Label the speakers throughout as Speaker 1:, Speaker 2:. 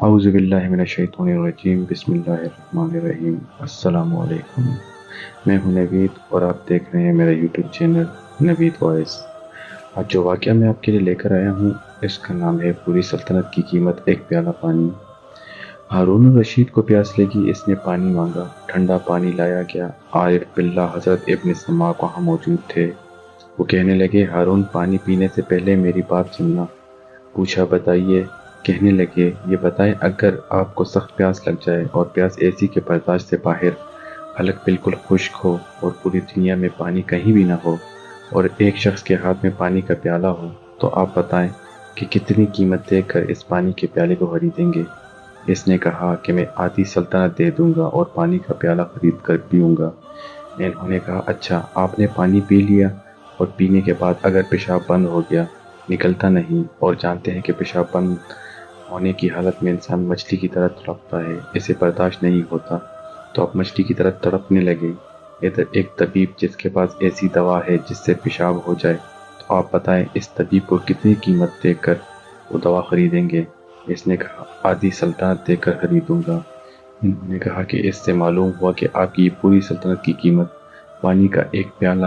Speaker 1: اعوذ باللہ من الشیطان الرجیم، بسم اللہ الرحمن الرحیم۔ السلام علیکم، میں ہوں نوید اور آپ دیکھ رہے ہیں میرا یوٹیوب چینل نوید وائس۔ آج جو واقعہ میں آپ کے لیے لے کر آیا ہوں اس کا نام ہے پوری سلطنت کی قیمت ایک پیالہ پانی۔ ہارون الرشید کو پیاس لگی، اس نے پانی مانگا، ٹھنڈا پانی لایا گیا۔ عارف باللہ حضرت ابن سماک وہاں موجود تھے۔ وہ کہنے لگے، ہارون پانی پینے سے پہلے میری بات سننا۔ پوچھا، بتائیے۔ کہنے لگے، یہ بتائیں اگر آپ کو سخت پیاس لگ جائے اور پیاس ایسی کہ برداشت سے باہر، حلق بالکل خشک ہو اور پوری دنیا میں پانی کہیں بھی نہ ہو اور ایک شخص کے ہاتھ میں پانی کا پیالہ ہو، تو آپ بتائیں کہ کتنی قیمت دے کر اس پانی کے پیالے کو خریدیں گے؟ اس نے کہا کہ میں آدھی سلطنت دے دوں گا اور پانی کا پیالہ خرید کر پیوں گا۔ انہوں نے کہا، اچھا آپ نے پانی پی لیا اور پینے کے بعد اگر پیشاب بند ہو گیا، نکلتا نہیں، اور جانتے ہیں کہ پیشاب بند ہونے کی حالت میں انسان مچھلی کی طرح تڑپتا ہے، اسے برداشت نہیں ہوتا، تو آپ مچھلی کی طرح تڑپنے لگے۔ ادھر ایک طبیب جس کے پاس ایسی دوا ہے جس سے پیشاب ہو جائے، تو آپ بتائیں اس طبیب کو کتنی قیمت دے کر وہ دوا خریدیں گے؟ اس نے کہا، آدھی سلطنت دے کر خریدوں گا۔ انہوں نے کہا کہ اس سے معلوم ہوا کہ آپ کی پوری سلطنت کی قیمت پانی کا ایک پیالہ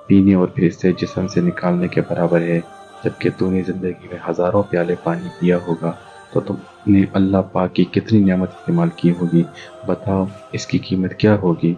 Speaker 1: پینے اور پھر اسے جسم سے نکالنے کے برابر ہے، جبکہ تو نے زندگی میں ہزاروں پیالے پانی پیا ہوگا، تو تم نے اللہ پاک کی کتنی نعمت استعمال کی ہوگی؟ بتاؤ اس کی قیمت کیا ہوگی؟